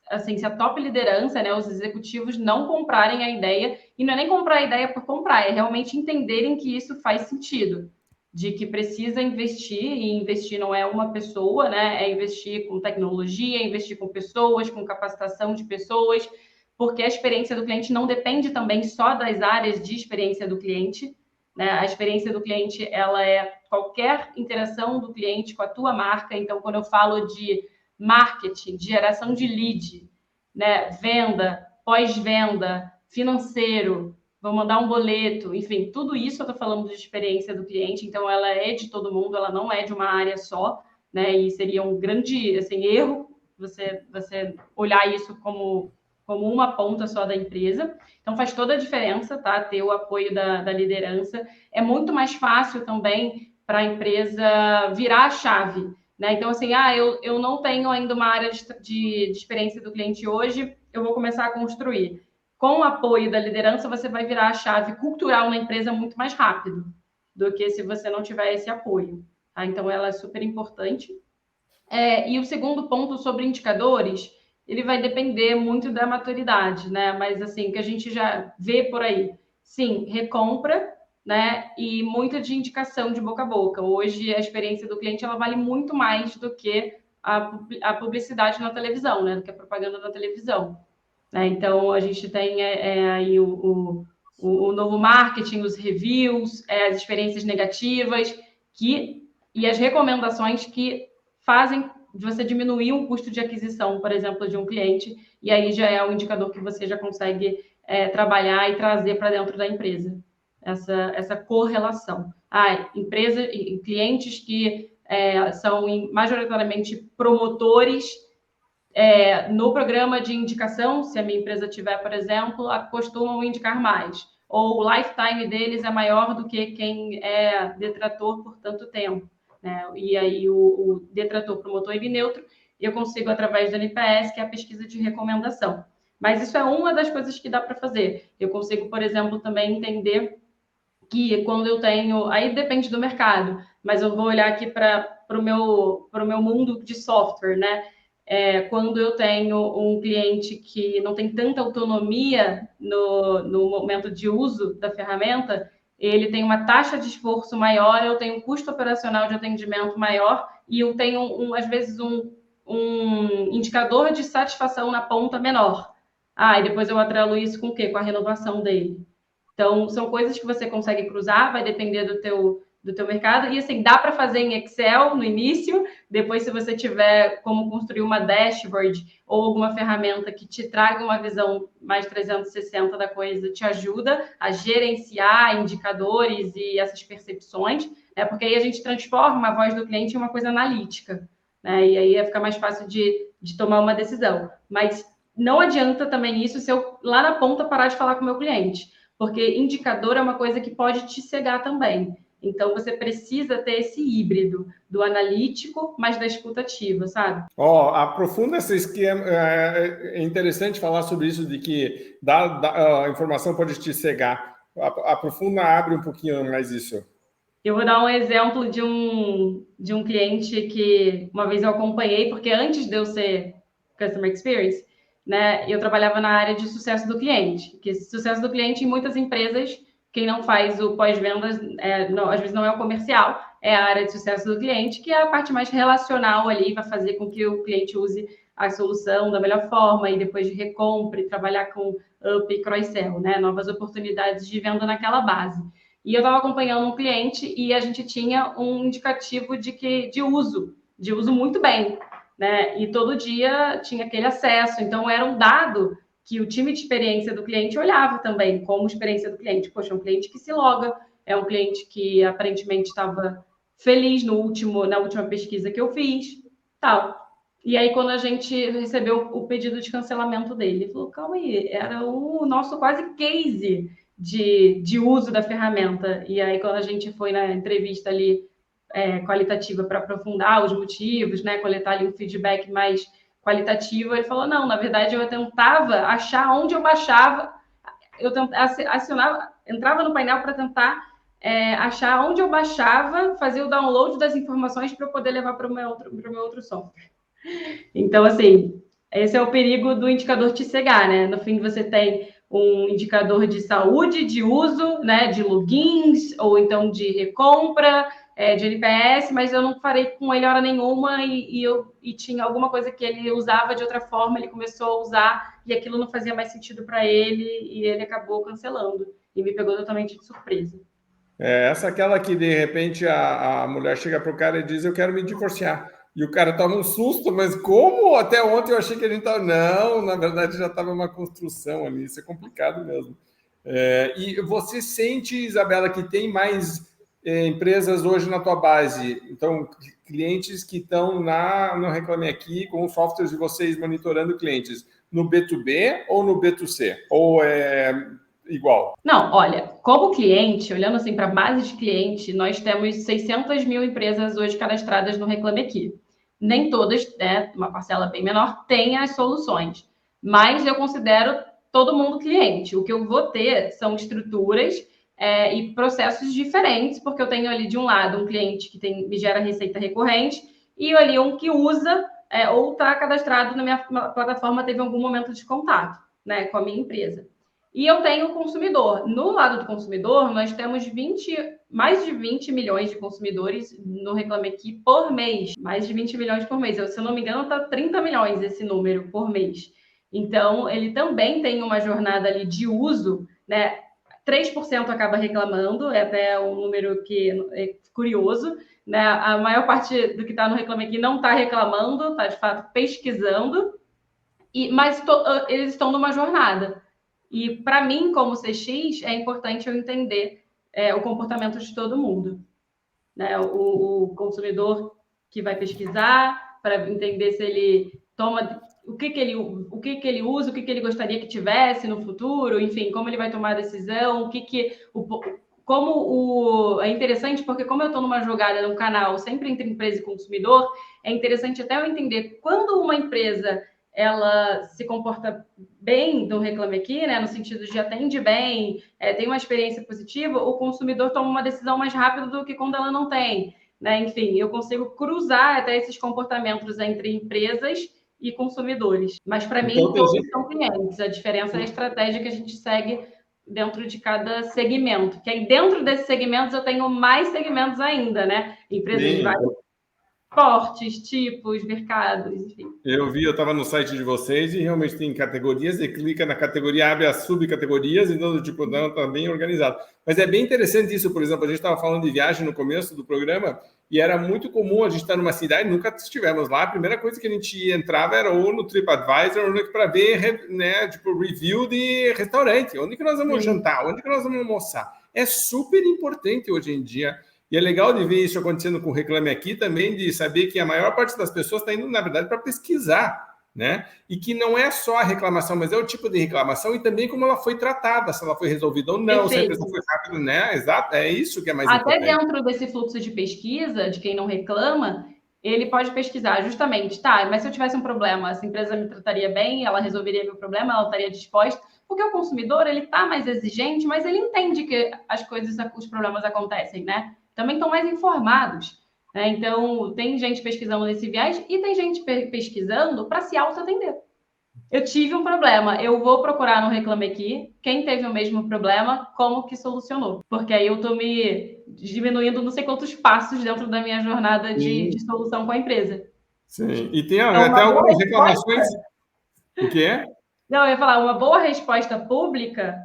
assim, se a top liderança, né, os executivos não comprarem a ideia, e não é nem comprar a ideia por comprar, é realmente entenderem que isso faz sentido, de que precisa investir, e investir não é uma pessoa, né, é investir com tecnologia, investir com pessoas, com capacitação de pessoas, porque a experiência do cliente não depende também só das áreas de experiência do cliente, né? A experiência do cliente, ela é qualquer interação do cliente com a tua marca. Então, quando eu falo de marketing, de geração de lead, né, venda, pós-venda, financeiro, vou mandar um boleto, enfim, tudo isso eu estou falando de experiência do cliente, então ela é de todo mundo, ela não é de uma área só, né, e seria um grande, assim, erro você olhar isso como uma ponta só da empresa. Então, faz toda a diferença, tá? Ter o apoio da liderança. É muito mais fácil também para a empresa virar a chave, né? Então, assim, eu não tenho ainda uma área de experiência do cliente hoje, eu vou começar a construir. Com o apoio da liderança, você vai virar a chave cultural na empresa muito mais rápido do que se você não tiver esse apoio, tá? Então, ela é super importante. E o segundo ponto sobre indicadores, ele vai depender muito da maturidade, né? Mas, assim, que a gente já vê por aí. Sim, recompra, né? E muita de indicação de boca a boca. Hoje, a experiência do cliente, ela vale muito mais do que a publicidade na televisão, né? Do que a propaganda na televisão, né? Então, a gente tem aí o novo marketing, os reviews, as experiências negativas e as recomendações que fazem de você diminuir o custo de aquisição, por exemplo, de um cliente, e aí já é um indicador que você já consegue trabalhar e trazer para dentro da empresa, essa correlação. Empresa e clientes que são majoritariamente promotores no programa de indicação, se a minha empresa tiver, por exemplo, costumam indicar mais. Ou o lifetime deles é maior do que quem é detrator por tanto tempo, né? E aí o detrator, promotor e neutro, eu consigo através do NPS, que é a pesquisa de recomendação. Mas isso é uma das coisas que dá para fazer. Eu consigo, por exemplo, também entender que quando eu tenho... Aí depende do mercado, mas eu vou olhar aqui para o meu mundo de software, né? Quando eu tenho um cliente que não tem tanta autonomia no momento de uso da ferramenta, ele tem uma taxa de esforço maior, eu tenho um custo operacional de atendimento maior e eu tenho, às vezes, um indicador de satisfação na ponta menor. E depois eu atrelo isso com o quê? Com a renovação dele. Então, são coisas que você consegue cruzar, vai depender do teu mercado. E, assim, dá para fazer em Excel no início. Depois, se você tiver como construir uma dashboard ou alguma ferramenta que te traga uma visão mais 360 da coisa, te ajuda a gerenciar indicadores e essas percepções, né? Porque aí a gente transforma a voz do cliente em uma coisa analítica, né? E aí fica mais fácil de tomar uma decisão. Mas não adianta também isso se eu, lá na ponta, parar de falar com o meu cliente. Porque indicador é uma coisa que pode te cegar também. Então, você precisa ter esse híbrido do analítico, mas da escutativa, sabe? Aprofunda esse esquema. É interessante falar sobre isso, de que a informação pode te cegar. Aprofunda, abre um pouquinho mais isso. Eu vou dar um exemplo de um cliente que uma vez eu acompanhei, porque antes de eu ser Customer Experience, né, eu trabalhava na área de sucesso do cliente. Que sucesso do cliente, em muitas empresas, quem não faz o pós-vendas, às vezes não é o comercial, é a área de sucesso do cliente, que é a parte mais relacional ali, vai fazer com que o cliente use a solução da melhor forma e depois de recompra e trabalhar com up e cross-sell, né, novas oportunidades de venda naquela base. E eu estava acompanhando um cliente e a gente tinha um indicativo de uso muito bem, né? E todo dia tinha aquele acesso. Então, era um dado que o time de experiência do cliente olhava também como experiência do cliente. Poxa, é um cliente que se loga, é um cliente que aparentemente estava feliz na última pesquisa que eu fiz, tal. E aí, quando a gente recebeu o pedido de cancelamento dele, ele falou, calma aí, era o nosso quase case de uso da ferramenta. E aí, quando a gente foi na entrevista ali qualitativa para aprofundar os motivos, né, coletar ali um feedback mais qualitativo, ele falou, não, na verdade, eu tentava achar onde eu baixava, entrava no painel para tentar achar onde eu baixava, fazia o download das informações para eu poder levar para o meu outro software. Então, assim, Esse é o perigo do indicador te cegar, né? No fim, você tem um indicador de saúde, de uso, né? De logins, ou então de recompra, de NPS, mas eu não farei com ele hora nenhuma e tinha alguma coisa que ele usava de outra forma, ele começou a usar e aquilo não fazia mais sentido para ele e ele acabou cancelando. E me pegou totalmente de surpresa. Essa é aquela que, de repente, a mulher chega para o cara e diz, eu quero me divorciar. E o cara toma um susto, mas como? Até ontem eu achei que a gente estava... Não, na verdade já estava uma construção ali, isso é complicado mesmo. E você sente, Isabela, que tem mais empresas hoje na tua base? Então, clientes que estão no Reclame Aqui, com os softwares de vocês monitorando clientes, no B2B ou no B2C? Ou é igual? Não, olha, como cliente, olhando assim para a base de cliente, nós temos 600 mil empresas hoje cadastradas no Reclame Aqui. Nem todas, né, uma parcela bem menor, tem as soluções, mas eu considero todo mundo cliente. O que eu vou ter são estruturas e processos diferentes, porque eu tenho ali de um lado um cliente que me gera receita recorrente e ali um que usa ou está cadastrado na minha plataforma, teve algum momento de contato, né, com a minha empresa. E eu tenho o consumidor. No lado do consumidor, nós temos mais de 20 milhões de consumidores no Reclame Aqui por mês. Mais de 20 milhões por mês. Se eu não me engano, está 30 milhões esse número por mês. Então, ele também tem uma jornada ali de uso, né? 3% acaba reclamando, é até um número que é curioso, né? A maior parte do que está no Reclame Aqui não está reclamando, está de fato pesquisando, mas eles estão numa jornada. E para mim, como CX, é importante eu entender o comportamento de todo mundo, né? O consumidor que vai pesquisar para entender se ele toma o que ele usa, o que ele gostaria que tivesse no futuro, enfim, como ele vai tomar a decisão, é interessante porque como eu estou numa jogada num canal sempre entre empresa e consumidor, é interessante até eu entender quando uma empresa ela se comporta bem no Reclame Aqui, né, no sentido de atende bem, tem uma experiência positiva, o consumidor toma uma decisão mais rápido do que quando ela não tem, né? Enfim, eu consigo cruzar até esses comportamentos entre empresas e consumidores. Mas, para mim, todos são clientes. A diferença é a estratégia que a gente segue dentro de cada segmento. Que aí, dentro desses segmentos, eu tenho mais segmentos ainda, né? Empresas de vários portes, tipos, mercados, enfim. Eu estava no site de vocês e realmente tem categorias, e clica na categoria, abre as subcategorias, então, tipo, não, está bem organizado. Mas é bem interessante isso, por exemplo, a gente estava falando de viagem no começo do programa, e era muito comum a gente estar numa cidade, nunca estivemos lá, a primeira coisa que a gente entrava era ou no TripAdvisor, ou para ver, né, tipo, review de restaurante, onde que nós vamos jantar, onde que nós vamos almoçar. É super importante hoje em dia. E é legal de ver isso acontecendo com o Reclame Aqui também, de saber que a maior parte das pessoas está indo, na verdade, para pesquisar, né? E que não é só a reclamação, mas é o tipo de reclamação e também como ela foi tratada, se ela foi resolvida ou não, se a empresa foi rápida, né? Exato, é isso que é mais importante. Até dentro desse fluxo de pesquisa, de quem não reclama, ele pode pesquisar justamente, tá, mas se eu tivesse um problema, essa empresa me trataria bem, ela resolveria meu problema, ela estaria disposta, porque o consumidor, ele está mais exigente, mas ele entende que as coisas, os problemas acontecem, né? Também estão mais informados, né? Então, tem gente pesquisando nesse viés e tem gente pesquisando para se auto-atender. Eu tive um problema, eu vou procurar no Reclame Aqui quem teve o mesmo problema, como que solucionou. Porque aí eu estou me diminuindo não sei quantos passos dentro da minha jornada de solução com a empresa. Sim, e tem até algumas reclamações. O quê? Não, eu ia falar, uma boa resposta pública,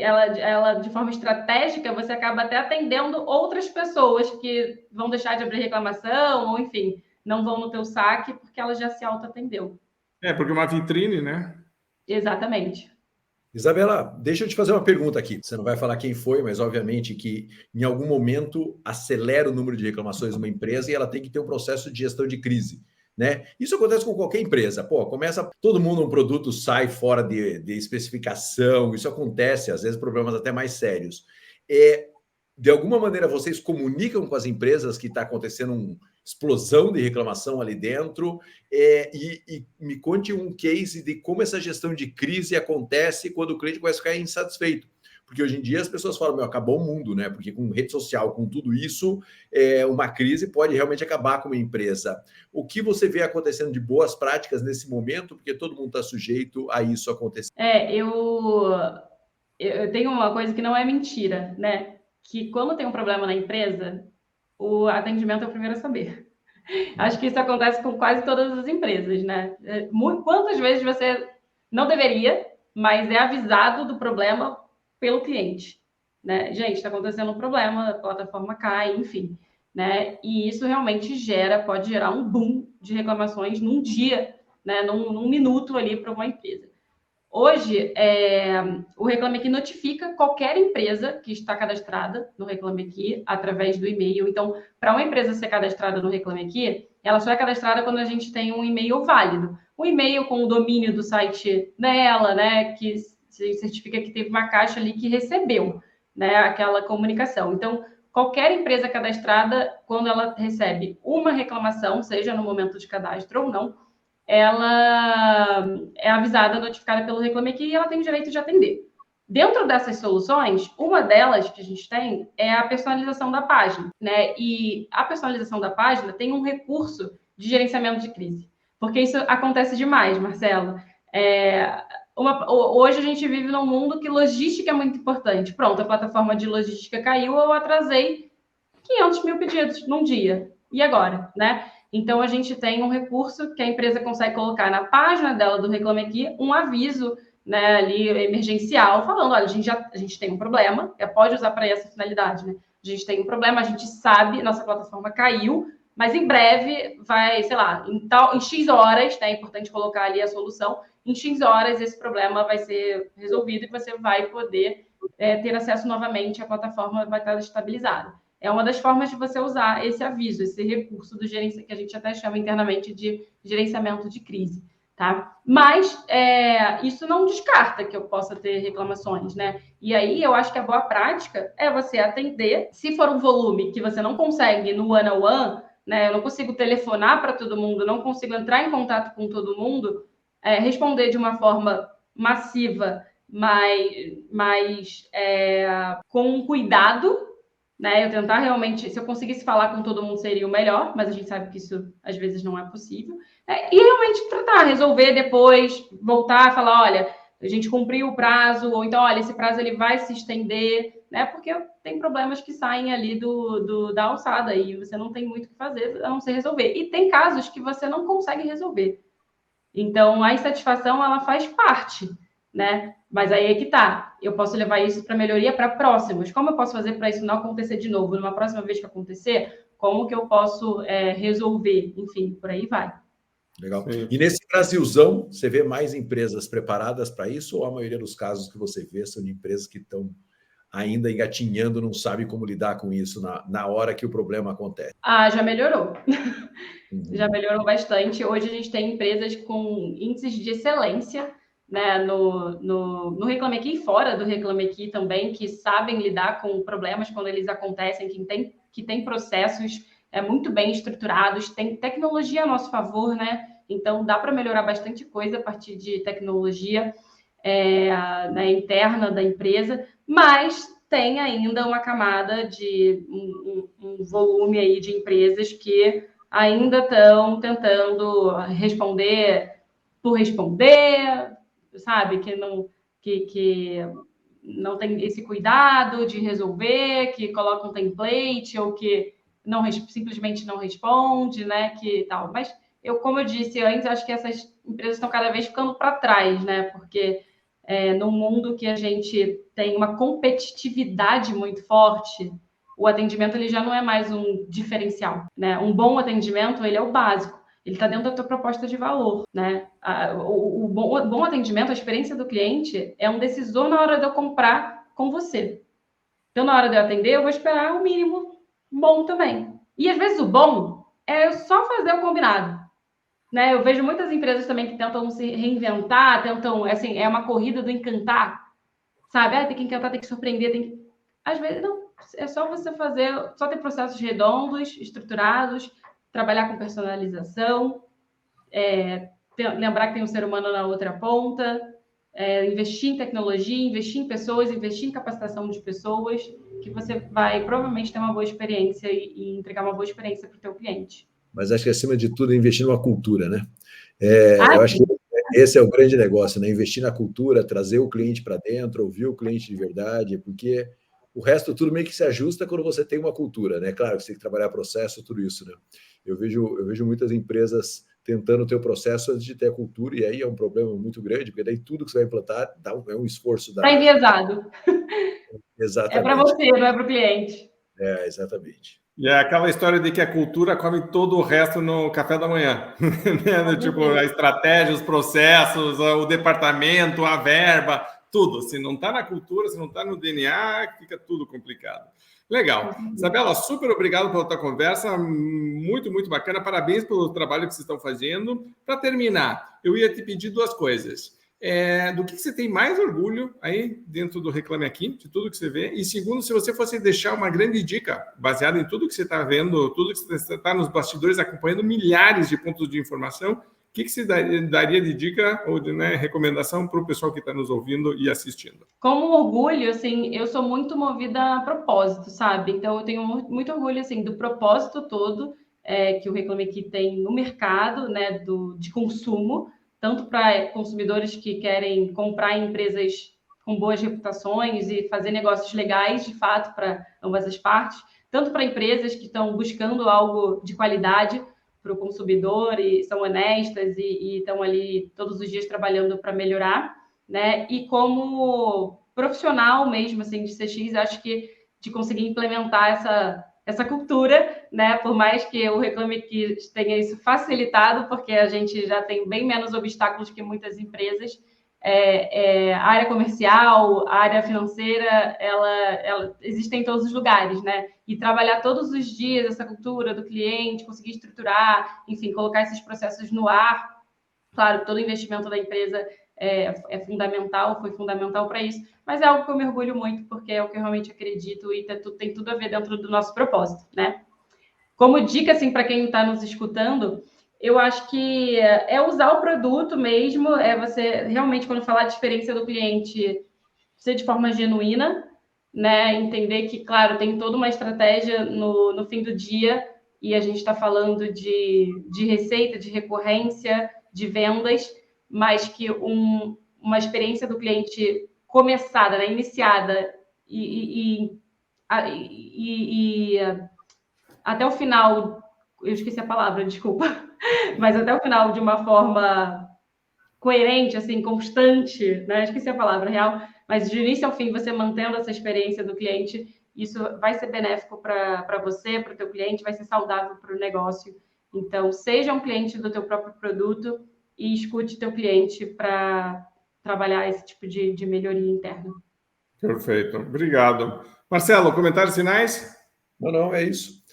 ela de forma estratégica, você acaba até atendendo outras pessoas que vão deixar de abrir reclamação, ou enfim, não vão no teu saque, porque ela já se auto-atendeu. Porque é uma vitrine, né? Exatamente. Isabela, deixa eu te fazer uma pergunta aqui. Você não vai falar quem foi, mas obviamente que em algum momento acelera o número de reclamações de uma empresa e ela tem que ter um processo de gestão de crise, né? Isso acontece com qualquer empresa. Pô, começa todo mundo, um produto sai fora de especificação, isso acontece, às vezes problemas até mais sérios. De alguma maneira vocês comunicam com as empresas que está acontecendo uma explosão de reclamação ali dentro, e me conte um case de como essa gestão de crise acontece quando o cliente começa a ficar insatisfeito. Porque hoje em dia as pessoas falam, acabou o mundo, né? Porque com rede social, com tudo isso, uma crise pode realmente acabar com uma empresa. O que você vê acontecendo de boas práticas nesse momento? Porque todo mundo está sujeito a isso acontecer. Eu tenho uma coisa que não é mentira, né? Que quando tem um problema na empresa, o atendimento é o primeiro a saber. Acho que isso acontece com quase todas as empresas, né? Quantas vezes você não deveria, mas é avisado do problema pelo cliente, né? Gente, está acontecendo um problema, a plataforma cai, enfim, né? E isso realmente pode gerar um boom de reclamações num dia, né? Num minuto ali para uma empresa. Hoje, o Reclame Aqui notifica qualquer empresa que está cadastrada no Reclame Aqui através do e-mail. Então, para uma empresa ser cadastrada no Reclame Aqui, ela só é cadastrada quando a gente tem um e-mail válido. Um e-mail com o domínio do site dela, né, que certifica que teve uma caixa ali que recebeu, né, aquela comunicação. Então, qualquer empresa cadastrada, quando ela recebe uma reclamação, seja no momento de cadastro ou não, ela é avisada, notificada pelo Reclame Aqui e ela tem o direito de atender. Dentro dessas soluções, uma delas que a gente tem é a personalização da página, né? E a personalização da página tem um recurso de gerenciamento de crise, porque isso acontece demais, Marcelo. Hoje a gente vive num mundo que logística é muito importante. Pronto, a plataforma de logística caiu, eu atrasei 500 mil pedidos num dia. E agora, né? Então, a gente tem um recurso que a empresa consegue colocar na página dela do Reclame Aqui um aviso, né, ali emergencial, falando, olha, a gente tem um problema, pode usar para essa finalidade, né? A gente tem um problema, a gente sabe, nossa plataforma caiu, mas em breve vai, sei lá, em X horas, né, é importante colocar ali a solução, em X horas esse problema vai ser resolvido e você vai poder ter acesso novamente, a plataforma vai estar estabilizada. É uma das formas de você usar esse aviso, esse recurso do que a gente até chama internamente de gerenciamento de crise, tá? Mas isso não descarta que eu possa ter reclamações, né? E aí eu acho que a boa prática é você atender, se for um volume que você não consegue no one-on-one, né? Eu não consigo telefonar para todo mundo, não consigo entrar em contato com todo mundo, responder de uma forma massiva, mas com cuidado, né? Eu tentar realmente, se eu conseguisse falar com todo mundo seria o melhor, mas a gente sabe que isso às vezes não é possível. E realmente tratar, resolver depois, voltar a falar, olha, a gente cumpriu o prazo, ou então, olha, esse prazo ele vai se estender, né? Porque tem problemas que saem ali da alçada e você não tem muito o que fazer a não ser resolver. E tem casos que você não consegue resolver. Então, a insatisfação, ela faz parte, né? Mas aí é que tá. Eu posso levar isso para melhoria para próximos. Como eu posso fazer para isso não acontecer de novo? Numa próxima vez que acontecer, como que eu posso resolver? Enfim, por aí vai. Legal. Sim. E nesse Brasilzão, você vê mais empresas preparadas para isso ou a maioria dos casos que você vê são de empresas que estão ainda engatinhando, não sabem como lidar com isso na hora que o problema acontece? Já melhorou. Já melhorou bastante. Hoje a gente tem empresas com índices de excelência, né, no Reclame Aqui e fora do Reclame Aqui também, que sabem lidar com problemas quando eles acontecem, que tem processos muito bem estruturados, tem tecnologia a nosso favor, né? Então dá para melhorar bastante coisa a partir de tecnologia interna da empresa, mas tem ainda uma camada de um volume aí de empresas que ainda estão tentando responder por responder, sabe? Que não tem esse cuidado de resolver, que coloca um template ou que simplesmente não responde, né? Que tal. Mas como eu disse antes, acho que essas empresas estão cada vez ficando para trás, né? Porque num mundo que a gente tem uma competitividade muito forte, o atendimento ele já não é mais um diferencial, né? Um bom atendimento, ele é o básico. Ele está dentro da tua proposta de valor, né? O bom atendimento, a experiência do cliente é um decisor na hora de eu comprar com você. Então, na hora de eu atender, eu vou esperar o mínimo bom também. E, às vezes, o bom é só fazer o combinado, né? Eu vejo muitas empresas também que tentam se reinventar, assim, é uma corrida do encantar, sabe? Tem que encantar, tem que surpreender, Às vezes, não. É só você só ter processos redondos, estruturados, trabalhar com personalização, lembrar que tem um ser humano na outra ponta, investir em tecnologia, investir em pessoas, investir em capacitação de pessoas, que você vai provavelmente ter uma boa experiência e entregar uma boa experiência para o teu cliente. Mas acho que, acima de tudo, é investir numa cultura, né? Eu acho que esse é o grande negócio, né? Investir na cultura, trazer o cliente para dentro, ouvir o cliente de verdade, porque o resto tudo meio que se ajusta quando você tem uma cultura, né? Claro, você tem que trabalhar processo, tudo isso, né? Eu vejo muitas empresas tentando ter o processo antes de ter a cultura, e aí é um problema muito grande, porque daí tudo que você vai implantar é um esforço Está enviesado. Exatamente. É para você, não é para o cliente. Exatamente. E é aquela história de que a cultura come todo o resto no café da manhã. Tipo, a estratégia, os processos, o departamento, a verba, tudo. Se não está na cultura, se não está no DNA, fica tudo complicado. Legal. Isabela, super obrigado pela tua conversa. Muito, muito bacana. Parabéns pelo trabalho que vocês estão fazendo. Para terminar, eu ia te pedir duas coisas. Do que você tem mais orgulho aí dentro do Reclame Aqui, de tudo que você vê? E segundo, se você fosse deixar uma grande dica, baseada em tudo que você está vendo, tudo que você está nos bastidores acompanhando, milhares de pontos de informação, o que você daria de dica ou de recomendação para o pessoal que está nos ouvindo e assistindo? Como orgulho, assim, eu sou muito movida a propósito, sabe? Então, eu tenho muito orgulho, assim, do propósito todo que o Reclame Aqui tem no mercado, né, de consumo, tanto para consumidores que querem comprar em empresas com boas reputações e fazer negócios legais, de fato, para ambas as partes, tanto para empresas que estão buscando algo de qualidade para o consumidor e são honestas e estão ali todos os dias trabalhando para melhorar, né? E como profissional mesmo, assim, de CX, acho que de conseguir implementar essa cultura, né? Por mais que o Reclame Aqui tenha isso facilitado, porque a gente já tem bem menos obstáculos que muitas empresas. A área comercial, a área financeira, ela existe em todos os lugares, né? E trabalhar todos os dias essa cultura do cliente, conseguir estruturar, enfim, colocar esses processos no ar. Claro, todo investimento da empresa fundamental, foi fundamental para isso, mas é algo que eu me orgulho muito, porque é o que eu realmente acredito e tem tudo a ver dentro do nosso propósito, né? Como dica, assim, para quem está nos escutando, eu acho que é usar o produto mesmo, você realmente, quando falar de experiência do cliente, ser de forma genuína, né? Entender que, claro, tem toda uma estratégia no fim do dia, e a gente está falando de receita, de recorrência, de vendas, mas que uma experiência do cliente começada, né? Iniciada e até o final, eu esqueci a palavra, desculpa, mas até o final de uma forma coerente, assim, constante, né? Esqueci a palavra real, mas de início ao fim, você mantendo essa experiência do cliente, isso vai ser benéfico para você, para o teu cliente, vai ser saudável para o negócio. Então, seja um cliente do teu próprio produto e escute teu cliente para trabalhar esse tipo de melhoria interna. Perfeito, obrigado. Marcelo, comentários finais? Não, é isso.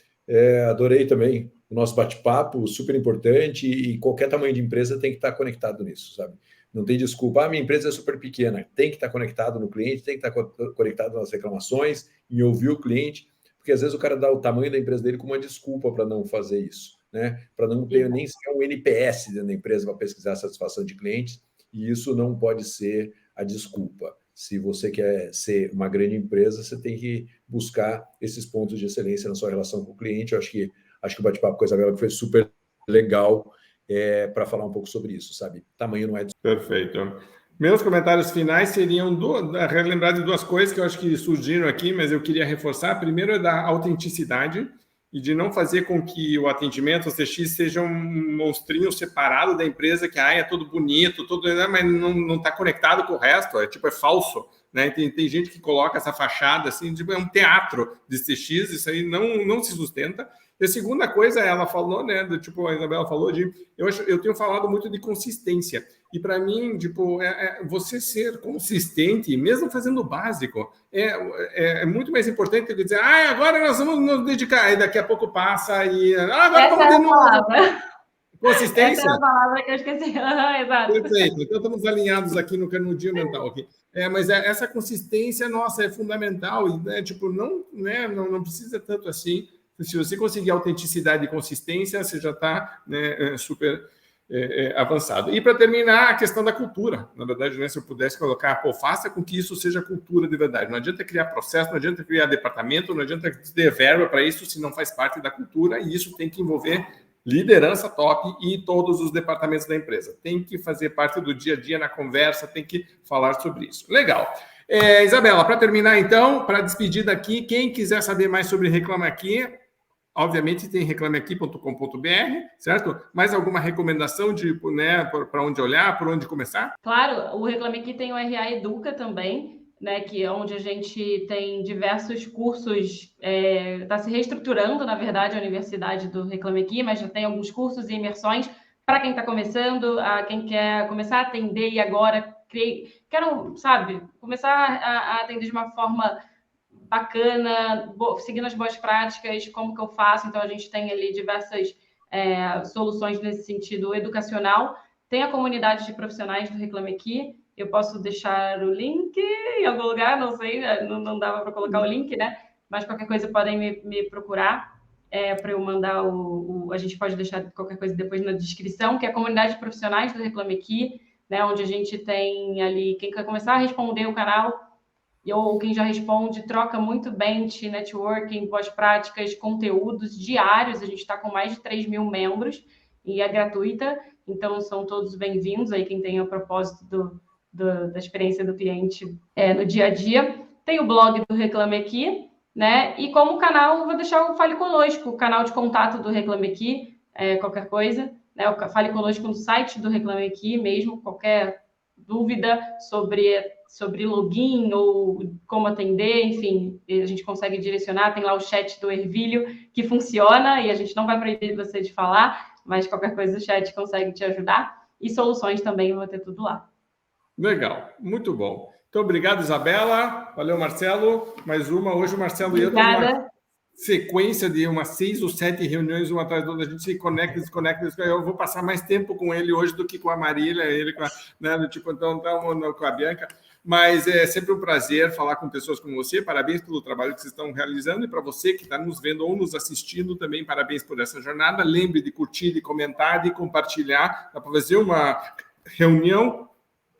Adorei também o nosso bate-papo, super importante, e qualquer tamanho de empresa tem que estar conectado nisso, sabe? Não tem desculpa, minha empresa é super pequena, tem que estar conectado no cliente, tem que estar conectado nas reclamações, em ouvir o cliente, porque às vezes o cara dá o tamanho da empresa dele como uma desculpa para não fazer isso, né? Para não ter nem sequer um NPS dentro da empresa para pesquisar a satisfação de clientes, e isso não pode ser a desculpa. Se você quer ser uma grande empresa, você tem que buscar esses pontos de excelência na sua relação com o cliente. Eu acho que o bate-papo com a Isabela foi super legal para falar um pouco sobre isso, sabe? Tamanho não é... Perfeito. Meus comentários finais seriam relembrar de duas coisas que eu acho que surgiram aqui, mas eu queria reforçar. Primeiro é da autenticidade e de não fazer com que o atendimento, o CX, seja um monstrinho separado da empresa que é todo bonito, mas não está conectado com o resto, é falso, né? Tem gente que coloca essa fachada assim, é um teatro de CX, isso aí não se sustenta. E a segunda coisa, ela falou, né, a Isabela falou eu tenho falado muito de consistência. E para mim, você ser consistente, mesmo fazendo o básico, é muito mais importante do que dizer, agora nós vamos nos dedicar, e daqui a pouco passa, e agora vamos de novo. Consistência. Essa é a palavra que eu esqueci. Exato. Perfeito. Então, estamos alinhados aqui no canudinho mental. Aqui. Mas essa consistência, nossa, é fundamental. E, não precisa tanto assim. Se você conseguir autenticidade e consistência, você já está super avançado. E para terminar, a questão da cultura. Na verdade, né, se eu pudesse colocar, faça com que isso seja cultura de verdade. Não adianta criar processo, não adianta criar departamento, não adianta ter verba para isso se não faz parte da cultura, e isso tem que envolver liderança top e todos os departamentos da empresa. Tem que fazer parte do dia a dia na conversa, tem que falar sobre isso. Legal. Isabela, para terminar então, para despedir daqui, quem quiser saber mais sobre Reclame Aqui, obviamente tem reclameaqui.com.br, certo? Mais alguma recomendação de, né, para onde olhar, por onde começar? Claro, o Reclame Aqui tem o RA Educa também, né, que é onde a gente tem diversos cursos, está se reestruturando, na verdade, a universidade do Reclame Aqui, mas já tem alguns cursos e imersões para quem está começando, a quem quer começar a atender e agora quero, sabe, começar a atender de uma forma bacana, seguindo as boas práticas, como que eu faço. Então, a gente tem ali diversas soluções nesse sentido educacional. Tem a comunidade de profissionais do Reclame Aqui. Eu posso deixar o link em algum lugar, não sei, não dava para colocar o link, né? Mas qualquer coisa podem me procurar para eu mandar a gente pode deixar qualquer coisa depois na descrição, que é a comunidade de profissionais do Reclame Aqui, né? Onde a gente tem ali, quem quer começar a responder o canal, ou quem já responde, troca muito bench, networking, boas práticas, conteúdos diários. A gente está com mais de 3 mil membros e é gratuita, então são todos bem-vindos aí, quem tem o propósito da experiência do cliente no dia a dia. Tem o blog do Reclame Aqui, né? E como canal, vou deixar o Fale Conosco, o canal de contato do Reclame Aqui, qualquer coisa, né? O Fale Conosco no site do Reclame Aqui mesmo, qualquer dúvida sobre login ou como atender, enfim, a gente consegue direcionar. Tem lá o chat do Ervilho que funciona e a gente não vai proibir você de falar, mas qualquer coisa o chat consegue te ajudar. E soluções também, eu vou ter tudo lá. Legal, muito bom. Então, obrigado, Isabela. Valeu, Marcelo. Mais uma. Hoje o Marcelo e eu estamos numa sequência de umas 6 ou 7 reuniões, uma atrás da outra. A gente se conecta, desconecta. Eu vou passar mais tempo com ele hoje do que com a Marília, ele com a, né, tipo, então, com a Bianca. Mas é sempre um prazer falar com pessoas como você. Parabéns pelo trabalho que vocês estão realizando. E para você que está nos vendo ou nos assistindo também, parabéns por essa jornada. Lembre de curtir, de comentar, de compartilhar. Dá para fazer uma reunião,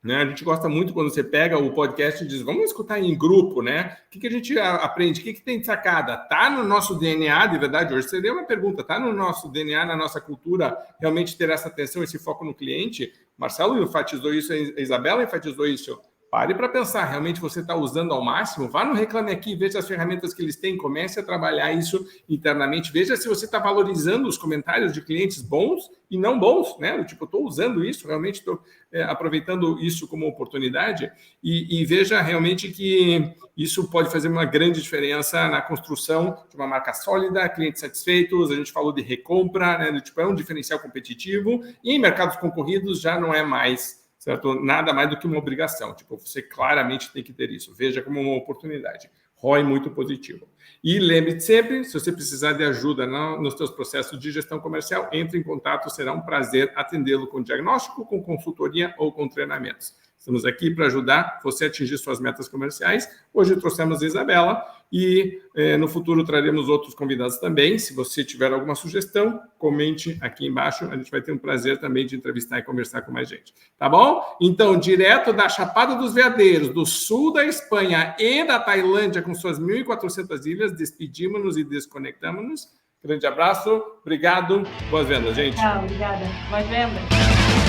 né? A gente gosta muito quando você pega o podcast e diz, vamos escutar em grupo, né? O que a gente aprende? O que tem de sacada? Está no nosso DNA, de verdade? Hoje seria uma pergunta. Está no nosso DNA, na nossa cultura, realmente ter essa atenção, esse foco no cliente? Marcelo enfatizou isso, a Isabela enfatizou isso. Pare para pensar, realmente você está usando ao máximo? Vá no Reclame Aqui, veja as ferramentas que eles têm, comece a trabalhar isso internamente, veja se você está valorizando os comentários de clientes bons e não bons, né? Tipo, estou usando isso, realmente estou aproveitando isso como oportunidade e veja realmente que isso pode fazer uma grande diferença na construção de uma marca sólida, clientes satisfeitos. A gente falou de recompra, né? Tipo, é um diferencial competitivo e em mercados concorridos já não é mais, certo? Nada mais do que uma obrigação. Tipo, você claramente tem que ter isso. Veja como uma oportunidade. ROI muito positivo. E lembre-se sempre, se você precisar de ajuda nos seus processos de gestão comercial, entre em contato, será um prazer atendê-lo com diagnóstico, com consultoria ou com treinamentos. Estamos aqui para ajudar você a atingir suas metas comerciais. Hoje trouxemos a Isabela e no futuro traremos outros convidados também. Se você tiver alguma sugestão, comente aqui embaixo. A gente vai ter um prazer também de entrevistar e conversar com mais gente. Tá bom? Então, direto da Chapada dos Veadeiros, do sul da Espanha e da Tailândia, com suas 1.400 ilhas, despedimos-nos e desconectamos-nos. Grande abraço. Obrigado. Boas vendas, gente. Obrigada. Boas vendas.